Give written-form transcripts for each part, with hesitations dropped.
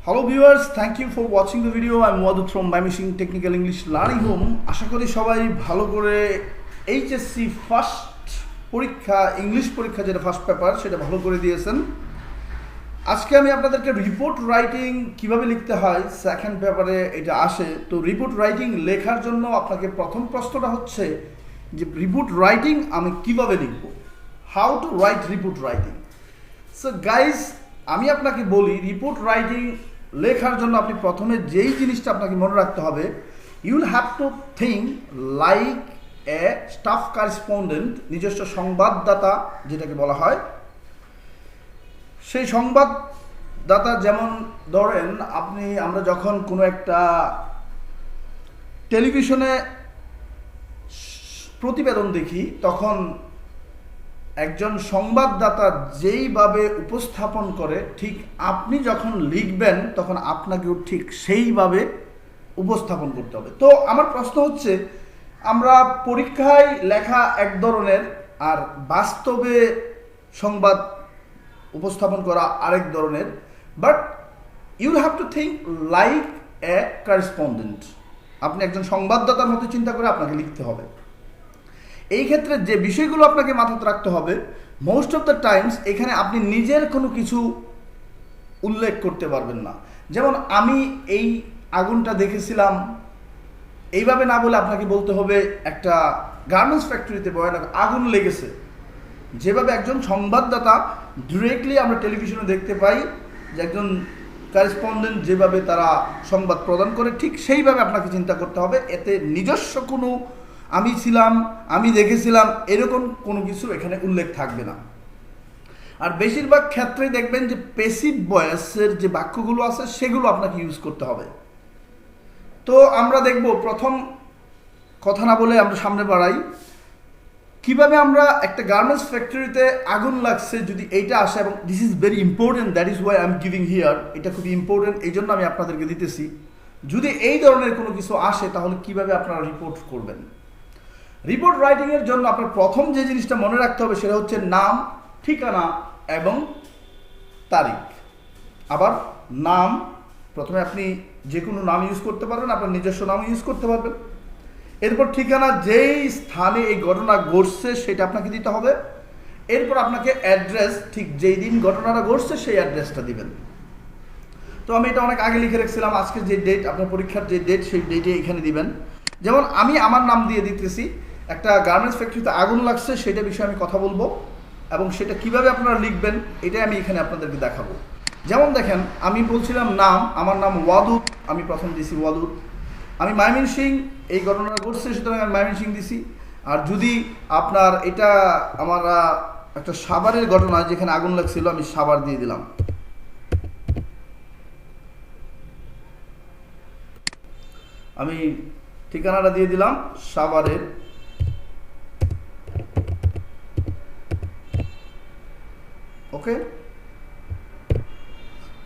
Hello viewers, thank you for watching the video. I'm Wadud from Mimishing Technical English Learning Home. আশা করি সবাই ভালো করে HSC first পরীক্ষা English পরীক্ষা যেটা ফার্স্ট পেপার সেটা ভালো করে দিয়েছেন। আজকে আমি আপনাদেরকে রিপোর্ট রাইটিং কিভাবে লিখতে হয় সেকেন্ড পেপারে এটা আসে। তো রিপোর্ট রাইটিং লেখার জন্য আপনাকে প্রথম প্রশ্নটা হচ্ছে যে রিপোর্ট রাইটিং আমি কিভাবে লিখব, how to write report writing. So guys, আমি আপনাকে বলি রিপোর্ট রাইটিং লেখার জন্য আপনি প্রথমে যেই জিনিসটা আপনাকে মনে রাখতে হবে, you will have to think like a staff correspondent, নিজস্ব সংবাদদাতা যেটাকে বলা হয়। সেই সংবাদদাতা যেমন ধরেন আমরা যখন কোনো একটা টেলিভিশনে প্রতিবেদন দেখি, তখন একজন সংবাদদাতা যেইভাবে উপস্থাপন করে ঠিক আপনি যখন লিখবেন তখন আপনাকেও ঠিক সেইভাবে উপস্থাপন করতে হবে। তো আমার প্রশ্ন হচ্ছে, আমরা পরীক্ষায় লেখা এক ধরনের আর বাস্তবে সংবাদ উপস্থাপন করা আরেক ধরনের, but you have to think like a correspondent. আপনি একজন সংবাদদাতার মতো চিন্তা করে আপনাকে লিখতে হবে। এই ক্ষেত্রে যে বিষয়গুলো আপনাকে মাথায় রাখতে হবে, মোস্ট অফ দ্য টাইমস এখানে আপনি নিজের কোনো কিছু উল্লেখ করতে পারবেন না। যেমন আমি এই আগুনটা দেখেছিলাম, এইভাবে না বলে আপনাকে বলতে হবে একটা গার্মেন্টস ফ্যাক্টরিতে ভয়ানক আগুন লেগেছে। যেভাবে একজন সংবাদদাতা ডিরেক্টলি আমরা টেলিভিশনে দেখতে পাই যে একজন করেসপন্ডেন্ট যেভাবে তারা সংবাদ প্রদান করে, ঠিক সেইভাবে আপনাকে চিন্তা করতে হবে। এতে নিজস্ব কোনো আমি ছিলাম, আমি দেখেছিলাম এরকম কোনো কিছু এখানে উল্লেখ থাকবে না। আর বেশিরভাগ ক্ষেত্রেই দেখবেন যে প্যাসিভ ভয়েসের যে বাক্যগুলো আছে সেগুলো আপনাকে ইউজ করতে হবে। তো আমরা দেখব, প্রথম কথা না বলে আমরা সামনে বাড়াই, কিভাবে আমরা একটা গার্মেন্টস ফ্যাক্টরিতে আগুন লাগছে যদি এইটা আসে, এবং this is very important, that is Y I am giving here. এটা খুবই ইম্পর্টেন্ট, এই জন্য আমি আপনাদেরকে দিতেছি। যদি এই ধরনের কোনো কিছু আসে তাহলে কিভাবে আপনারা রিপোর্ট করবেন। রিপোর্ট রাইটিংয়ের জন্য আপনার প্রথম যে জিনিসটা মনে রাখতে হবে সেটা হচ্ছে নাম, ঠিকানা এবং তারিখ। আবার নাম, প্রথমে আপনি যে কোনো নাম ইউজ করতে পারবেন, আপনার নিজস্ব নাম ইউজ করতে পারবেন। এরপর ঠিকানা, যেই স্থানে এই ঘটনা ঘটছে সেটা আপনাকে দিতে হবে। এরপর আপনাকে অ্যাড্রেস, ঠিক যেই দিন ঘটনাটা ঘটছে সেই অ্যাড্রেসটা দিবেন। তো আমি এটা অনেক আগে লিখে রেখেছিলাম, আজকের যে ডেট, আপনার পরীক্ষার যে ডেট সেই ডেটে এখানে দিবেন। যেমন আমি আমার নাম দিয়ে দিতেছি, একটা গার্মেন্টস ফ্যাক্টরিতে আগুন লাগছে সেটা বিষয়ে আমি কথা বলবো, এবং সেটা কিভাবে আপনারা লিখবেন এটাই আমি এখানে আপনাদেরকে দেখাবো। যেমন দেখেন, আমি বলছিলাম নাম, আমার নাম ওয়াদুদ, আমি প্রথম দিছি ওয়াদুদ। আমি ময়মনসিংহ, এই ঘটনাটা ঘটছে সুতরাং আমি ময়মনসিংহ দিছি। আর যদি আপনার এটা আমার একটা সাভারের ঘটনা যেখানে আগুন লাগছিল, আমি সাভার দিয়ে দিলাম। আমি ঠিকানাটা দিয়ে দিলাম সাভারের। ওকে,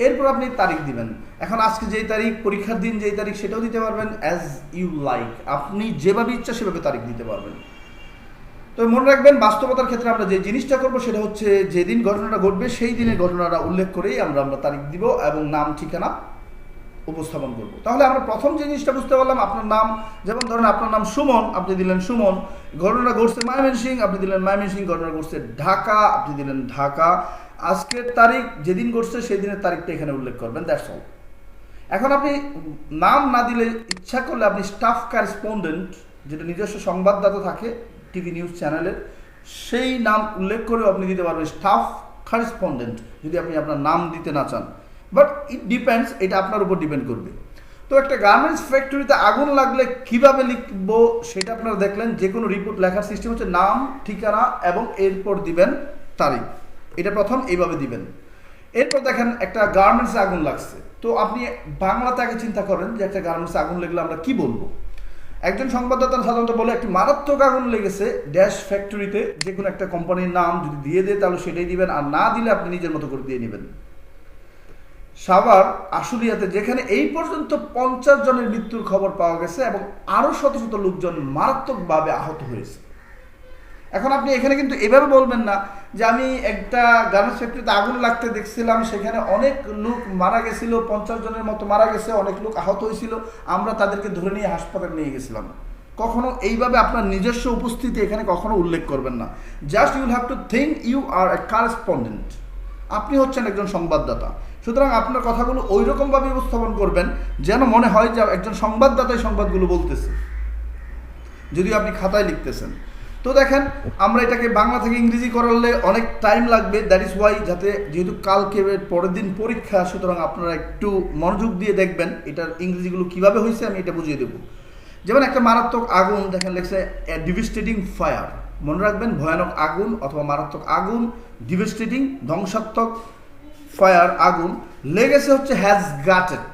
এরপর আপনি তারিখ দিবেন। এখন আজকে যেই তারিখ, পরীক্ষার দিন যেই তারিখ সেটাও দিতে পারবেন, অ্যাজ ইউ লাইক, আপনি যেভাবে ইচ্ছা সেভাবে তারিখ দিতে পারবেন। তো মনে রাখবেন, বাস্তবতার ক্ষেত্রে আমরা যে জিনিসটা করবো সেটা হচ্ছে যেদিন ঘটনাটা ঘটবে সেই দিনের ঘটনাটা উল্লেখ করেই আমরা তারিখ দিব এবং নাম ঠিকানা উপস্থাপন করব। তাহলে আমরা প্রথম যে জিনিসটা বুঝতে পারলাম, আপনার নাম, যেমন ধরেন আপনার নাম সুমন, আপনি দিলেন সুমন। ঘটনা ঘটছে ময়মনসিংহ, আপনি দিলেন ময়মনসিংহ। ঘটনা ঘটছে ঢাকা, আপনি দিলেন ঢাকা। আজকের তারিখ যেদিন ঘটছে সেই দিনের তারিখটা এখানে উল্লেখ করবেন, দ্যাটস অল। এখন আপনি নাম না দিলে ইচ্ছা করলে আপনি স্টাফ করেসপন্ডেন্ট, যেটা নিজস্ব সংবাদদাতা থাকে টিভি নিউজ চ্যানেলের, সেই নাম উল্লেখ করেও আপনি দিতে পারবেন স্টাফ করেসপন্ডেন্ট, যদি আপনি আপনার নাম দিতে না চান। বাট ইট ডিপেন্ডস, এটা আপনার উপর ডিপেন্ড করবে। তো একটা গার্মেন্টস ফ্যাক্টরিতে আগুন লাগলে কিভাবে লিখবো সেটা আপনারা দেখলেন। যে কোনো রিপোর্ট লেখার সিস্টেম হচ্ছে নাম, ঠিকানা এবং এরপর দিবেন তারিখ। এটা প্রথম এইভাবে দিবেন। এরপর দেখেন একটা গার্মেন্টসে আগুন লাগছে, তো আপনি বাংলাতে আগে চিন্তা করেন যে একটা গার্মেন্টসে আগুন লাগলে আমরা কি বলবো। একজন সংবাদদাতা সাধারণত বলে একটি মারাত্মক আগুন লেগেছে ড্যাশ ফ্যাক্টরিতে, যে কোনো একটা কোম্পানির নাম যদি দিয়ে দেয় তাহলে সেটাই দিবেন, আর না দিলে আপনি নিজের মতো করে দিয়ে নেবেন। সাভার আশুলিয়াতে, যেখানে এই পর্যন্ত 50 জনের মৃত্যুর খবর পাওয়া গেছে এবং আরো শত শত লোকজন মারাত্মকভাবে আহত হয়েছে। এখন আপনি এখানে কিন্তু এভাবে বলবেন না যে আমি একটা গার্মেন্টস ফ্যাক্টরিতে আগুন লাগতে দেখছিলাম, সেখানে অনেক লোক মারা গেছিল, 50 জনের মতো মারা গেছে, অনেক লোক আহত হয়েছিল, আমরা তাদেরকে ধরে নিয়ে হাসপাতালে নিয়ে গেছিলাম। কখনো এইভাবে আপনার নিজস্ব উপস্থিতি এখানে কখনো উল্লেখ করবেন না। Just you have to think you are a correspondent, আপনি হচ্ছেন একজন সংবাদদাতা। সুতরাং আপনার কথাগুলো ওই রকমভাবে উপস্থাপন করবেন যেন মনে হয় যে একজন সংবাদদাতাই সংবাদগুলো বলতেছে, যদিও আপনি খাতায় লিখতেছেন। তো দেখেন, আমরা এটাকে বাংলা থেকে ইংরেজি করালে অনেক টাইম লাগবে, দ্যাট ইজ ওয়াই, যাতে যেহেতু কালকে পরের দিন পরীক্ষা, সুতরাং আপনারা একটু মনোযোগ দিয়ে দেখবেন এটার ইংরেজিগুলো কীভাবে হয়েছে আমি এটা বুঝিয়ে দেবো। যেমন একটা মারাত্মক আগুন, দেখেন লেখছে এ ডিভাস্টেটিং ফায়ার, মনে রাখবেন ভয়ানক আগুন অথবা মারাত্মক আগুন, ডিভাস্টেটিং ধ্বংসাত্মক, ফায়ার আগুন, লেগেছে হচ্ছে হ্যাজ গাটেড।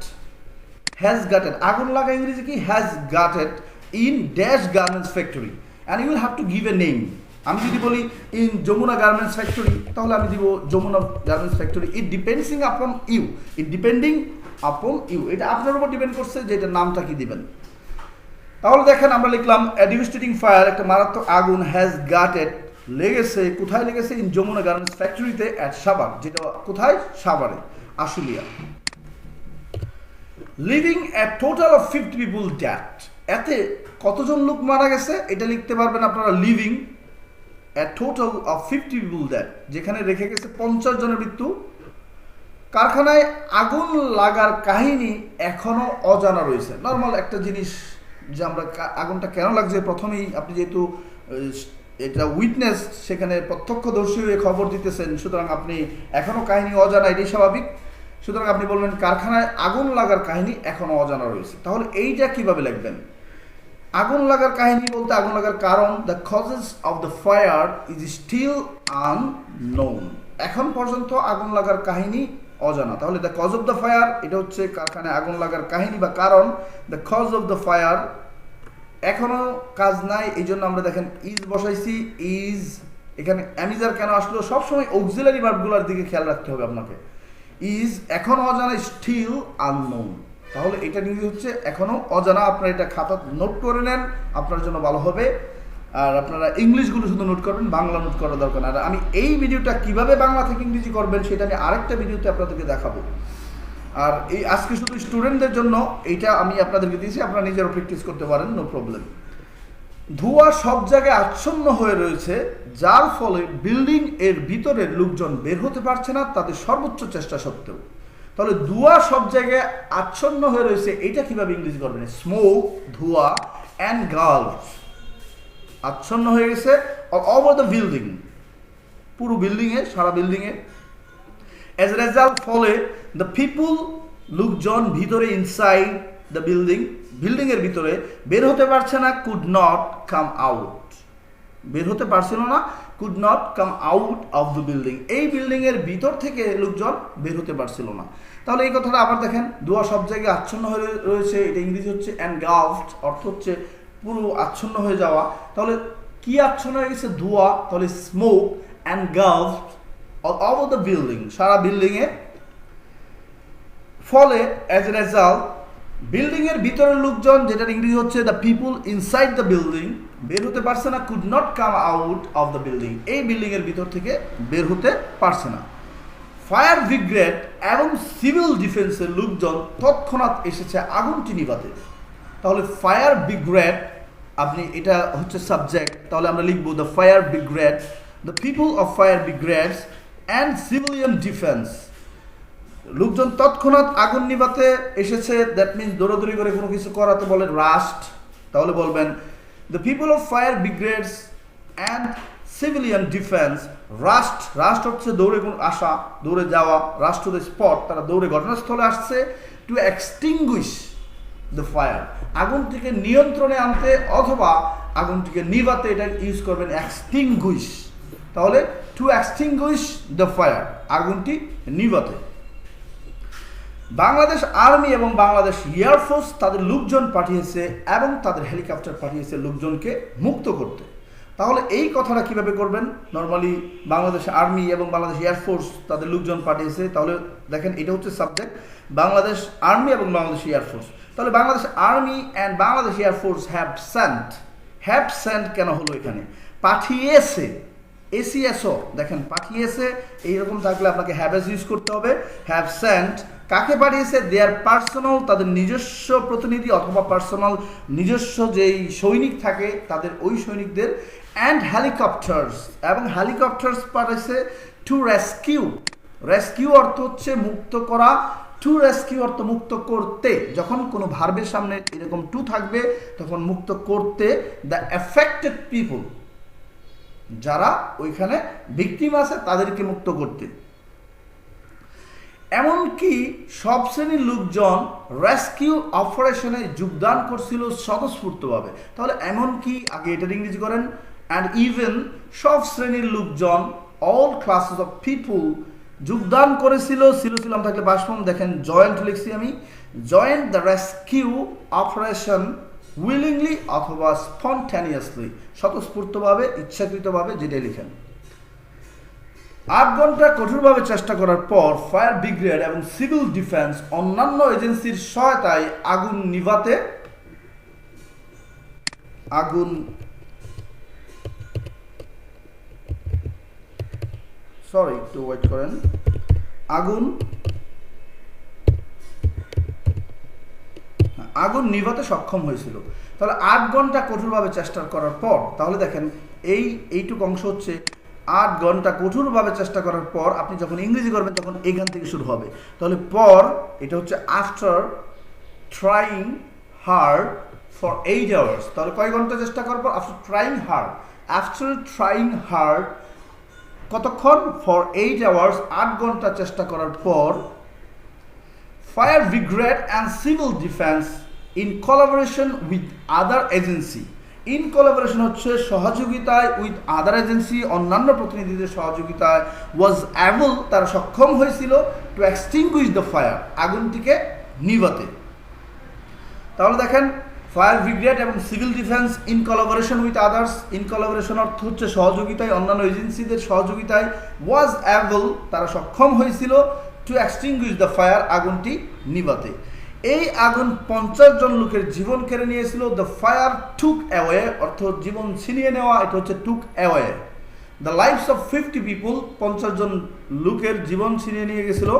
হ্যাজ গাটেড আগুন লাগা ইংরেজি কি? Has gutted in dash garments factory, and you will have to give a name. আমি যদি বলি ইন যমুনা গার্মেন্টস ফ্যাক্টরি, তাহলে আমি দিব Jamuna garments factory. It depending upon you, it depending upon you, এটা আপনার উপর ডিপেন্ড করছে যে এটার নামটা কি দিবেন। তাহলে দেখেন আমরা লিখলাম এ ডিভাস্টেটিং ফায়ার, একটা মারাত্মক আগুন, হ্যাজ গাটেড, লেগেছে, কোথায় লেগেছে? ইন যমুনা গার্মেন্টস ফ্যাক্টরিতে অ্যাট সাভার, যেটা কোথায়? সাভারে, Ashulia. Living A total of 50 people that, এতে কতজন লোক মারা গেছে এটা লিখতে পারবেন আপনারা living A total of 50 people that, যেখানে রেখে গেছে 50 জনের মৃত্যু। কারখানায় আগুন লাগার কাহিনী এখনো অজানা রয়েছে। নর্মাল একটা জিনিস যে আমরা আগুনটা কেন লাগছে, প্রথমেই আপনি যেহেতু এটা উইটনেস, সেখানে প্রত্যক্ষদর্শী হয়ে খবর দিতেছেন, সুতরাং আপনি এখনও কাহিনী অজানা, এটাই স্বাভাবিক। সুতরাং আপনি বলবেন কারখানায় আগুন লাগার কাহিনী এখনও অজানা রয়েছে। তাহলে এইটা কিভাবে লিখবেন? আগুন লাগার কাহিনী বলতে আগুন লাগার কারণ, the causes of the fire is still unknown, এখন পর্যন্ত আগুন লাগার কাহিনী অজানা। তাহলে the cause of the fire, এটা হচ্ছে কারখানায় আগুন লাগার কাহিনী বা কারণ। The cause of the fire, এখনো কাজ নাই, এই জন্য আমরা দেখেন ইজ বসাইছি। ইজ, এখানে অ্যামিজার কেন আসলো? সবসময় অক্সিলারি ভার্বগুলোর দিকে খেয়াল রাখতে হবে আপনাকে। ইজ এখনো অজানা, স্টিল আননোন, তাহলে এটা নিয়ে হচ্ছে এখনো অজানা। আপনারা এটা খাতা নোট করে নেন, আপনার জন্য ভালো হবে। আর আপনারা ইংলিশগুলো শুধু নোট করবেন, বাংলা নোট করার দরকার না। আর আমি এই ভিডিওটা কিভাবে বাংলা থেকে ইংরেজি করবেন সেটা আমি আরেকটা ভিডিওতে আপনাদেরকে দেখাবো। আর এই আজকে শুধু স্টুডেন্টদের জন্য এইটা আমি আপনাদেরকে দিয়েছি, আপনারা নিজেরও প্র্যাকটিস করতে পারেন, নো প্রবলেম। ধোঁয়া সব জায়গায় আচ্ছন্ন হয়ে রয়েছে, যার ফলে বিল্ডিং এর ভিতরের লোকজন বের হতে পারছে না তাদের সর্বোচ্চ চেষ্টা সত্ত্বেও। তাহলে ধোঁয়া সব জায়গায় আচ্ছন্ন হয়ে রয়েছে, এটা কিভাবে ইংরেজি করবেন? স্মোক, ধোঁয়া, অ্যান্ড গালফ, আচ্ছন্ন হয়ে গেছে অল ওভার দ্য বিল্ডিং, পুরো বিল্ডিংয়ে, সারা বিল্ডিংয়ে। অ্যাজ এ রেজাল্ট, ফলে দ্য পিপুল, লোকজন ভিতরে, ইনসাইড দ্য বিল্ডিং, বিল্ডিংয়ের ভিতরে বের হতে পারছে না, কুড নট কাম আউট, বের হতে পারছিল না, could not come out of the building, এই বিল্ডিংয়ের ভিতর থেকে লোকজন বের হতে পারছিল না। তাহলে এই কথাটা আবার দেখেন, ধোঁয়া সব জায়গায় আচ্ছন্ন হয়ে রয়েছে, এটা ইংরেজি হচ্ছে এনগালফড, অর্থ হচ্ছে পুরো আচ্ছন্ন হয়ে যাওয়া। তাহলে কি আচ্ছন্ন হয়ে গেছে? ধোঁয়া, তাহলে smoke engulfed all over the building, সারা বিল্ডিংয়ে। ফলে অ্যাজ এ রেজাল্ট, বিল্ডিং এর ভিতরের লোকজন, যেটার ইংরেজি হচ্ছে the people inside the building, বের হতে পারছে না, could not come out of the building, এই বিল্ডিং এর ভিতর থেকে বের হতে পারছে না। ফায়ার ব্রিগেড এবং সিভিল ডিফেন্সের লোকজন তৎক্ষণাৎ এসেছে আগুনটি নিভাতে। তাহলে ফায়ার ব্রিগেড, আপনি এটা হচ্ছে সাবজেক্ট, তাহলে আমরা লিখবো the fire brigade, the people of fire brigades and civilian defence, লোকজন তৎক্ষণাৎ আগুন নিভাতে এসেছে। দ্যাট মিনস দৌড়াদৌড়ি করে কোনো কিছু করাতে বলে রাস্ট, তাহলে বলবেন the people of fire brigades and civilian defence rushed, rushed হচ্ছে দৌড়ে আসা, দৌড়ে যাওয়া, রাস্ট টু দ্য স্পট, তারা দৌড়ে ঘটনাস্থলে আসছে, টু এক্সটিংগুইশ দ্য ফায়ার, আগুনটিকে নিয়ন্ত্রণে আনতে অথবা আগুনটিকে নিভাতে, এটা ইউজ করবেন এক্সটিংগুইশ। তাহলে টু এক্সটিংগুইশ দ্য ফায়ার, আগুনটি নিভাতে। বাংলাদেশ আর্মি এবং বাংলাদেশ এয়ারফোর্স তাদের লোকজন পাঠিয়েছে এবং তাদের হেলিকপ্টার পাঠিয়েছে লোকজনকে মুক্ত করতে। তাহলে এই কথাটা কিভাবে করবেন? নর্মালি বাংলাদেশ আর্মি এবং বাংলাদেশ এয়ারফোর্স তাদের লোকজন পাঠিয়েছে, তাহলে দেখেন এটা হচ্ছে সাবজেক্ট, বাংলাদেশ আর্মি এবং বাংলাদেশ এয়ারফোর্স। তাহলে Bangladesh army and Bangladesh air force have Saint কেন হলো এখানে? পাঠিয়েছে, এসিএসও দেখেন পাঠিয়েছে এইরকম থাকলে আপনাকে হ্যাভ ইউজ করতে হবে। হ্যাভ সেন্ট কাকে পাঠিয়েছে? দেয়ার পার্সোনাল, তাদের নিজস্ব প্রতিনিধি অথবা পার্সোনাল নিজস্ব যেই সৈনিক থাকে তাদের ওই সৈনিকদের। অ্যান্ড হেলিকপ্টার্স, এবং হেলিকপ্টার্স পাঠিয়েছে টু রেস্কিউ। রেস্কিউ অর্থ হচ্ছে মুক্ত করা, টু রেস্কিউ অর্থ মুক্ত করতে। যখন কোনো ভার্বের সামনে এরকম টু থাকবে তখন মুক্ত করতে, দ্য এফেক্টেড পিপল, যারা ওইখানে ভিকটিম আছে তাদেরকে মুক্ত করতে। এমনকি সব শ্রেণীর লোকজন রেস্কিউ অপারেশনে যোগদান করছিল স্বতঃস্ফূর্তভাবে। তাহলে এমনকি আগে এটার ইংরেজি করেন, অ্যান্ড ইভেন সব শ্রেণীর লোকজন, অল ক্লাসেস অফ পিপুল যোগদান করেছিল। ছিলাম থাকলে পাস্ট ফর্ম দেখেন জয়েন্ট লিখছি আমি, joined the rescue operation willingly অথবা স্পন্টানিয়াসলি, স্বতঃস্ফূর্তভাবে ইচ্ছাকৃতভাবে, যেটাই লিখেন। 8 ঘন্টা কঠোরভাবে চেষ্টা করার পর ফায়ার ব্রিগেড এবং সিভিল ডিফেন্স অন্যান্য এজেন্সির সহায়তায় আগুন নিভাতে আগুন নিভাতে সক্ষম হয়েছিল। তাহলে 8 ঘন্টা কঠোরভাবে চেষ্টা করার পর, তাহলে দেখেন এইটুকু অংশ হচ্ছে 8 ঘন্টা কঠোরভাবে চেষ্টা করার পর। আপনি যখন ইংরেজি করবেন তখন এখান থেকে শুরু হবে। তাহলে পর এটা হচ্ছে after trying hard for 8 hours. তাহলে কয় ঘন্টা চেষ্টা করার পর? আফটার ট্রাইং হার্ড কতক্ষণ? ফর 8 আওয়ার্স, 8 ঘন্টা চেষ্টা করার পর। Fire brigade and civil defence in collaboration with other agency. In collaboration হচ্ছে সহযোগিতায়, উইথ আদার এজেন্সি অন্যান্য প্রতিনিধিদের সহযোগিতায়, ওয়াজ অ্যাবল তারা সক্ষম হয়েছিল, টু এক্সটিংগুইশ দ্য ফায়ার আগুনটিকে নিভাতে। তাহলে দেখেন ফায়ার ব্রিগেড এবং civil defence in collaboration with others, in collaboration অর্থ হচ্ছে সহযোগিতায়, অন্যান্য এজেন্সিদের সহযোগিতায়, ওয়াজ অ্যাবল তারা সক্ষম হয়েছিল, টু এক্সটিংগুইশ দ্য ফায়ার আগুনটি নিভাতে। এই আগুন 50 জন লোকের জীবন কেড়ে নিয়েছিল। দ্য ফায়ার টুক অ্যাওয়ে অর্থ জীবন ছিনিয়ে নেওয়া, এটা হচ্ছে took away the lives of 50 people, 50 জন লোকের জীবন ছিনিয়ে নিয়ে গেছিল।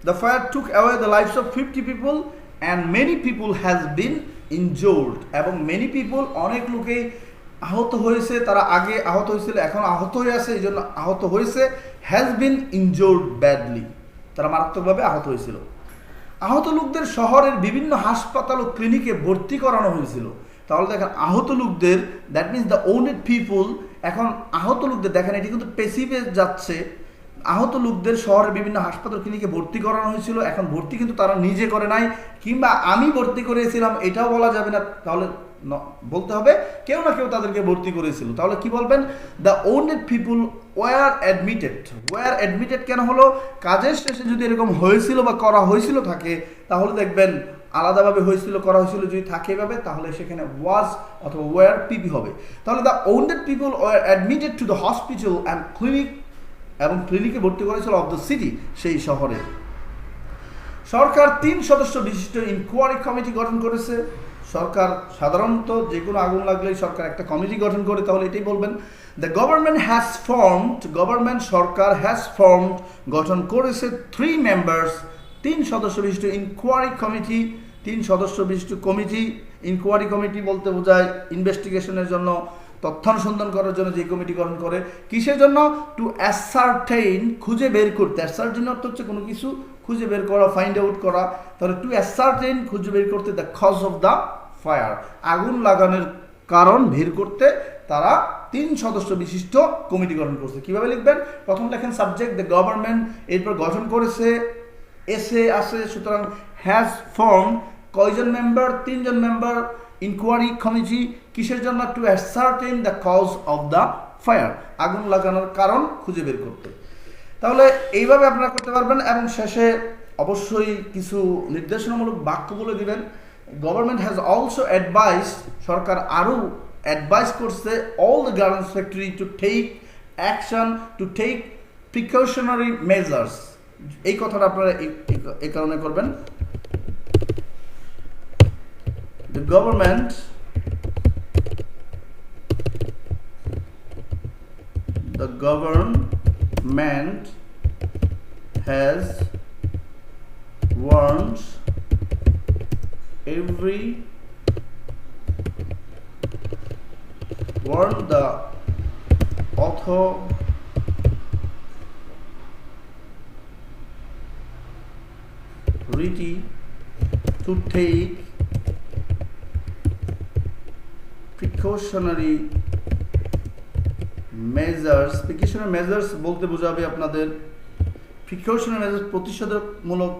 The fire took away the lives of 50 people and many people has been injured, এবং মেনি পিপুল অনেক লোকেই আহত হয়েছে। তারা আগে আহত হয়েছিল, এখন আহত হয়ে আছে, এই জন্য আহত হয়েছে। হ্যাজ বিন ইনজোর্ড ব্যাডলি, তারা মারাত্মকভাবে আহত হয়েছিল। আহত লোকদের শহরের বিভিন্ন হাসপাতাল ও ক্লিনিকে ভর্তি করানো হয়েছিল। তাহলে দেখেন আহত লোকদের, দ্যাট মিনস দ্য ওনেড পিপুল। এখন আহত লোকদের দেখেন এটি কিন্তু পেসিভে যাচ্ছে। আহত লোকদের শহরের বিভিন্ন হাসপাতাল ক্লিনিকে ভর্তি করানো হয়েছিল। এখন ভর্তি কিন্তু তারা নিজে করে নাই, কিংবা আমি ভর্তি করেছিলাম এটাও বলা যাবে না। তাহলে বলতে হবে কেউ না কেউ তাদেরকে ভর্তি করেছিল। তাহলে কি বলবেন? The wounded people were admitted. Were admitted কেন হলো? কাজের শেষে যদি এরকম হয়েছিল বা করা হয়েছিল থাকে, তাহলে দেখবেন আলাদাভাবে হয়েছিল করা হয়েছিল যদি থাকে এভাবে, তাহলে সেখানে ওয়াজ অথবা ওয়ার পিপি হবে। তাহলে the wounded people were admitted to the hospital and clinic, এবং ক্লিনিকে ভর্তি করেছিল অফ দ্য সিটি, সেই শহরে। সরকার 3 সদস্য বিশিষ্ট ইনকোয়ারি কমিটি গঠন করেছে। সরকার সাধারণত যে কোনো আগুন লাগলেই সরকার একটা কমিটি গঠন করে, তাহলে এটাই বলবেন। The government has formed, government Sarkar has formed গঠন করেছে 3 মেম্বার্স 3 সদস্য বিশিষ্ট ইনকোয়ারি কমিটি, 3 সদস্য বিশিষ্ট কমিটি। ইনকোয়ারি কমিটি বলতে বোঝায় ইনভেস্টিগেশনের জন্য, তথ্যানুসন্ধান করার জন্য যে কমিটি গঠন করে। কিসের জন্য? টু অ্যাসার্টেইন, খুঁজে বের করতে। অ্যাসার্টেইন অর্থ হচ্ছে কোনো কিছু খুঁজে বের করা, ফাইন্ড আউট করা। তাহলে টু অ্যাসার্টেইন খুঁজে বের করতে, the cause of the fire আগুন লাগানোর কারণ বের করতে তারা 3 সদস্য বিশিষ্ট কমিটি গঠন করছে। কিভাবে লিখবেন? প্রথম লেখেন সাবজেক্ট দ্য গভর্নমেন্ট, এরপর গঠন করেছে, এসে আসে, সুতরাং হ্যাজ ফর্ম কয়জন মেম্বার? 3 জন মেম্বার। ইনকোয়ারি কমিটি কিসের জন্য? To ascertain the cause of the fire আগুন লাগানোর কারণ খুঁজে বের করতে। তাহলে এইভাবে আপনারা করতে পারবেন। এবং শেষে অবশ্যই কিছু নির্দেশনামূলক বাক্য বলে দিবেন। গভর্নমেন্ট হ্যাজ অলসো অ্যাডভাইস, সরকার আরও অ্যাডভাইস করছে, all the garments factory to take action, to take precautionary measures. এই কথাটা আপনারা এই কারণে করবেন। The government the government has warned the authority to take precautionary measures বলতে বোঝাবে আপনাদের precautionary measures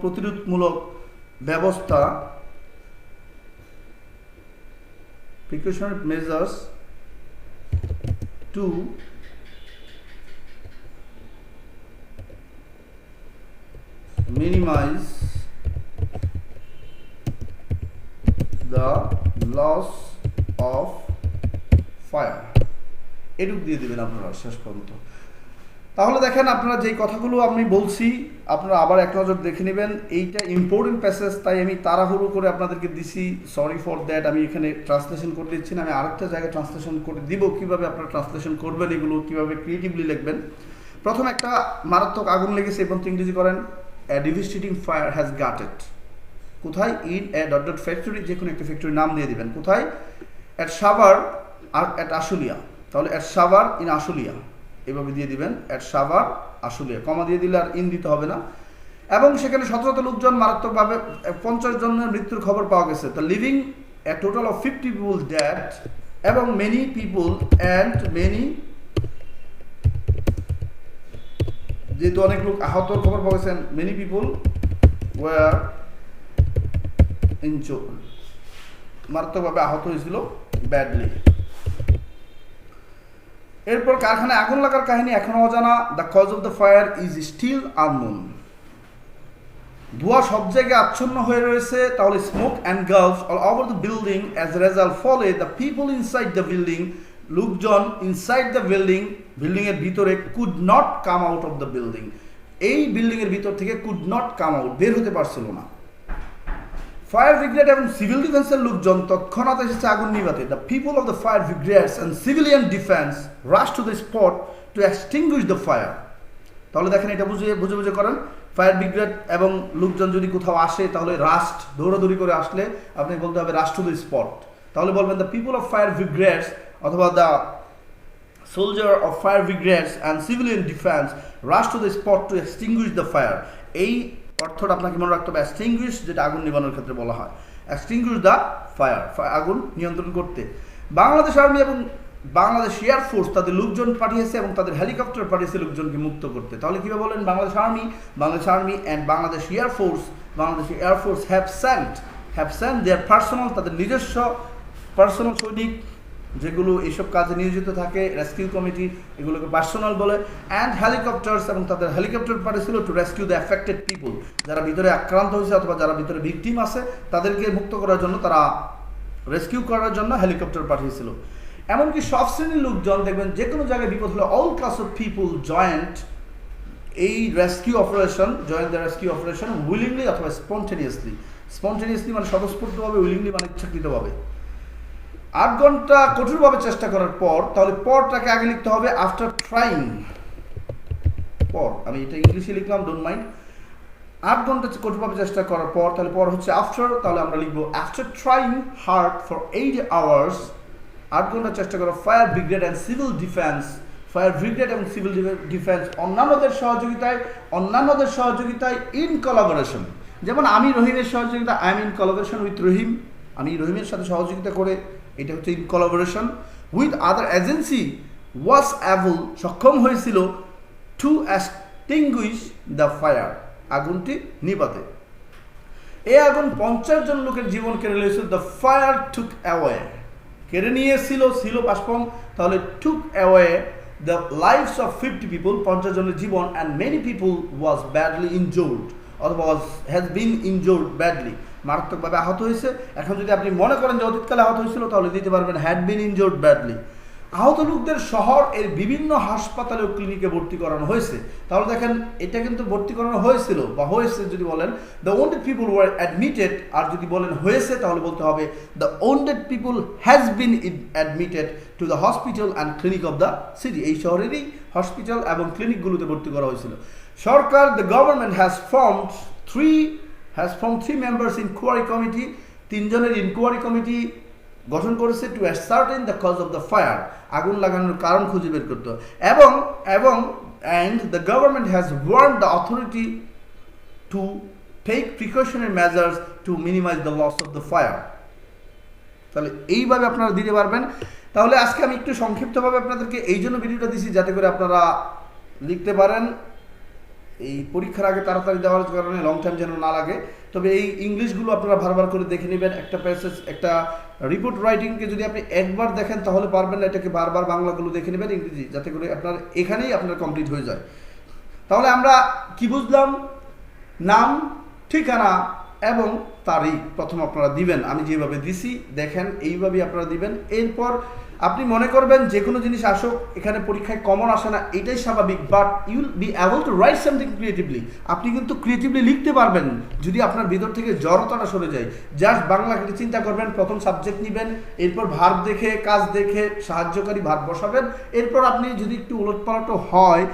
প্রতিরোধমূলক ব্যবস্থা precautionary measures to minimize the loss of fire এটুক দিয়ে দিবেন আপনারা শেষ পর্যন্ত। তাহলে দেখেন আপনারা যেই কথাগুলো আমি বলছি আপনারা আবার এক নজর দেখে নেবেন। এইটা ইম্পর্টেন্ট প্যাসেজ, তাই আমি তাড়াহুড়ো করে আপনাদেরকে দিছি, সরি ফর দ্যাট। আমি এখানে ট্রান্সলেশন করে দিচ্ছি না, আমি আরেকটা জায়গায় ট্রান্সলেশন করে দিব কীভাবে আপনারা ট্রান্সলেশন করবেন, এগুলো কীভাবে ক্রিয়েটিভলি লিখবেন। প্রথম একটা মারাত্মক আগুন লেগেছে এবং ইংরেজি করেন a devastating fire has gutted. কোথায়? In a dot dot factory, যে কোনো একটা ফ্যাক্টরির নাম দিয়ে দিবেন। কোথায়? অ্যাট সাভার আর অ্যাট আশুলিয়া। তাহলে অ্যাট সাভার ইন আশুলিয়া এভাবে দিয়ে দিবেন, অ্যাট সাভার আশুলিয়া, কমা দিয়ে দিলে আর ইন দিতে হবে না। এবং সেখানে 17 লোকজন মারাত্মকভাবে 50 জনের মৃত্যুর খবর পাওয়া গেছে। The living A total of 50 people dead এবং মেনি পিপল যেহেতু অনেক লোক আহতর খবর পাওয়া গেছেন, মেনি পিপল ওয়ার ইনজুর্ড, মারাত্মকভাবে আহত হয়েছিল, ব্যাডলি। এরপর কারখানায় আগুন লাগার কাহিনী এখনো অজানা। The cause of the fire is still unknown. ধোঁয়া সব জায়গায় আচ্ছন্ন হয়ে রয়েছে। তাহলে smoke engulfs all over the building as a result, ফলে the people inside the building, লোকজন ইনসাইড দ্য বিল্ডিং এর ভিতরে could not come out of the building, এই বিল্ডিং এর ভিতর থেকে কুড নট কাম আউট, বের হতে পারছিল না। ফায়ার ব্রিগেড এবং সিভিল ডিফেন্সের লোকজন তৎক্ষণাৎ এসেছে আগুন নিভাতে। The people of the fire brigades and civilian defence rush to the spot to extinguish the fire. তাহলে দেখেন এটা বুঝে করেন। ফায়ার ব্রিগেড এবং লোকজন যদি কোথাও আসে তাহলে রাস্ট, দৌড়াদৌড়ি করে আসলে আপনি বলতে হবে রাশ টু দ্য স্পট। তাহলে বলবেন the people of fire brigades অথবা the soldier of fire brigades and civilian defence rush to the spot to extinguish the fire. এই অর্থটা আপনাকে মনে রাখতে হবে, এক্সটিংগুইশ যেটা আগুন নিবানোর ক্ষেত্রে বলা হয়, এক্সটিংগুইশ দ্য ফায়ার, আগুন নিয়ন্ত্রণ করতে। বাংলাদেশ আর্মি এবং বাংলাদেশ এয়ারফোর্স তাদের লোকজন পাঠিয়েছে এবং তাদের হেলিকপ্টার পাঠিয়েছে লোকজনকে মুক্ত করতে। তাহলে কীভাবে বলেন? Bangladesh army and Bangladesh air force have Saint their personal, তাদের নিজস্ব পার্সোনাল সৈনিক যেগুলো এইসব কাজে নিয়োজিত থাকে, রেস্কিউ কমিটি এগুলোকে পার্সোনাল বলে, অ্যান্ড হেলিকপ্টার্স, এবং তাদের হেলিকপ্টার পাঠিয়েছিল to rescue the affected people, যারা ভিতরে আক্রান্ত হয়েছে অথবা যারা ভিতরে ভিকটিম আছে তাদেরকে মুক্ত করার জন্য, তারা রেস্কিউ করার জন্য হেলিকপ্টার পাঠিয়েছিল। এমনকি সব শ্রেণীর লোকজন দেখবেন যে কোনো জায়গায় বিপদ হলে all class of people joint এই রেস্কিউ অপারেশন উইলিংলি অথবা স্পন্টেনিয়াসলি মানে স্বতঃস্ফূর্তভাবে, উইলিংলি মানে ইচ্ছাকৃতভাবে। 8 ঘন্টা কঠোরভাবে চেষ্টা করার পর, তাহলে পরটাকে আগে লিখতে হবে আফটার ট্রাইং, পর, আমি এটা ইংলিশে লিখলাম, ডোন্ট মাইন্ড। 8 ঘন্টা কঠোরভাবে চেষ্টা করার পর, তাহলে পর হচ্ছে আফটার, তাহলে আমরা লিখবো after trying hard for 8 hours, 8 ঘন্টা চেষ্টা করা, fire brigade and civil defence অন্যান্যদের সহযোগিতায় ইন কোলাবোরেশন, যেমন আমি রহিমের সহযোগিতা, I am in collaboration with Rahim, আমি রহিমের সাথে সহযোগিতা করে, এটা হচ্ছে in collaboration. With other agency was able, সক্ষম হয়েছিল টু এক্সটিংগুইশ দ্য ফায়ার, আগুনটি নিভাতে। এই আগুন 50 জন লোকের জীবন কেড়ে নিয়েছিল। দ্য ফায়ার টুক অ্যাওয়ে, কেড়ে নিয়েছিল, ছিল পাসপম, তাহলে took away the lives of 50 people, 50 জনের জীবন, and many people was badly injured অথবা হ্যাজ বিন ইনজুর্ড ব্যাডলি, মারাত্মকভাবে আহত হয়েছে। এখন যদি আপনি মনে করেন যে অতীতকালে আহত হয়েছিল তাহলে দিতে পারবেন হ্যাড বিন ইনজুর্ড ব্যাডলি। আহত লোকদের শহর এর বিভিন্ন হাসপাতালে ও ক্লিনিকে ভর্তি করানো হয়েছে। তাহলে দেখেন এটা কিন্তু ভর্তি করানো হয়েছিল বা হয়েছে যদি বলেন the wounded people were admitted, আর যদি বলেন হয়েছে তাহলে বলতে হবে the wounded people has been admitted to the hospital and clinic of the city, এই শহরেরই হসপিটাল এবং ক্লিনিকগুলোতে ভর্তি করা হয়েছিল। সরকার, the government has formed three members inquiry committee, 3 জনের ইনকোয়ারি কমিটি গঠন করেছে to ascertain the cause of the fire, আগুন লাগানোর কারণ খুঁজে বের করতে। এবং and the government has warned the authority to take precautionary measures to minimize the loss of the fire. তাহলে এইভাবে আপনারা দিতে পারবেন। তাহলে আজকে আমি একটু সংক্ষিপ্তভাবে আপনাদেরকে এই জন্য ভিডিওটা দিছি যাতে করে আপনারা লিখতে পারেন, এই পরীক্ষার আগে তাড়াতাড়ি দেওয়ার কারণে লং টাইম যেন না লাগে। তবে এই ইংলিশগুলো আপনারা বারবার করে দেখে নেবেন। একটা প্যাসেজ, একটা রিপোর্ট রাইটিংকে যদি আপনি একবার দেখেন তাহলে পারবেন না, এটাকে বারবার বাংলাগুলো দেখে নেবেন ইংরেজি, যাতে করে আপনার এখানেই আপনার কমপ্লিট হয়ে যায়। তাহলে আমরা কি বুঝলাম? নাম, ঠিকানা এবং তারিখ প্রথম আপনারা দিবেন। আমি যেভাবে দিছি দেখেন এইভাবেই আপনারা দিবেন। এরপর আপনি মনে করবেন যে কোনো জিনিস আসুক, এখানে পরীক্ষায় কমন আসে না, এটাই স্বাভাবিক, but you will be able to write something creatively. আপনি কিন্তু ক্রিয়েটিভলি লিখতে পারবেন যদি আপনার ভিতর থেকে জড়তাটা সরে যায়। জাস্ট বাংলাকে চিন্তা করবেন, প্রথম সাবজেক্ট নেবেন, এরপর ভার্ব দেখে, কাজ দেখে সাহায্যকারী ভার্ব বসাবেন। এরপর আপনি যদি একটু উলটপালট হয়,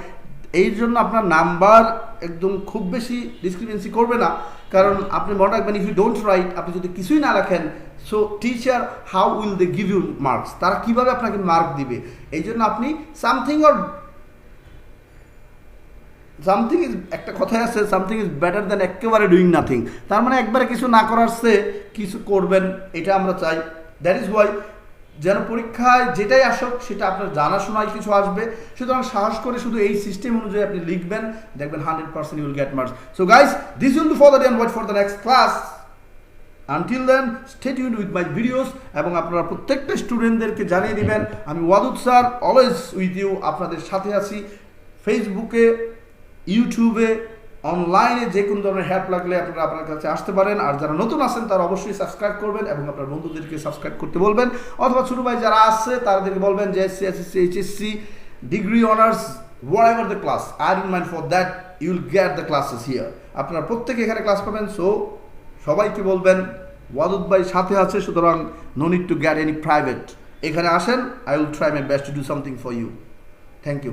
এই জন্য আপনার নাম্বার একদম খুব বেশি ডিসক্রিপেন্সি করবে না, কারণ আপনি মনে রাখবেন ইফ ইউ ডোন্ট রাইট, আপনি যদি কিছুই না লেখেন, so teacher how will they give you marks, তারা কিভাবে আপনাকে মার্ক দিবে? এই জন্য আপনি সামথিং ইজ, একটা কথাই আছে, সামথিং ইজ বেটার দ্যান একেবারে ডুইং নাথিং। তার মানে একবারে কিছু না করার চেয়ে কিছু করবেন, এটা আমরা চাই। দ্যাট ইজ ওয়াই যেন পরীক্ষায় যেটাই আসুক সেটা আপনার জানাশোনায় কিছু আসবে। সুতরাং সাহস করে শুধু এই সিস্টেম অনুযায়ী আপনি লিখবেন, দেখবেন 100% you will get marks. So guys, this will be for the day and watch for the next class. Until then, stay tuned with my videos এবং আপনারা প্রত্যেকটা স্টুডেন্টদেরকে জানিয়ে দিবেন আমি Wadud sir always with you, আপনাদের সাথে আছি। ফেসবুকে, ইউটিউবে, অনলাইনে যে কোনো ধরনের হেল্প লাগলে আপনারা আপনার কাছে আসতে পারেন। আর যারা নতুন আছেন তারা অবশ্যই সাবস্ক্রাইব করবেন এবং আপনার বন্ধুদেরকে সাবস্ক্রাইব করতে বলবেন, অথবা ছোটো ভাই যারা আছে তাদেরকে বলবেন যে SC, SSC, HSC, degree, honours, whatever the class, I don't mind for that, you will get the classes here. আপনারা প্রত্যেকে এখানে ক্লাস পাবেন। সো সবাইকে বলবেন ওয়াদুদ ভাই সাথে আছে, সুতরাং no need to get any private, এখানে আসেন, I will try my best to do something for you. Thank you.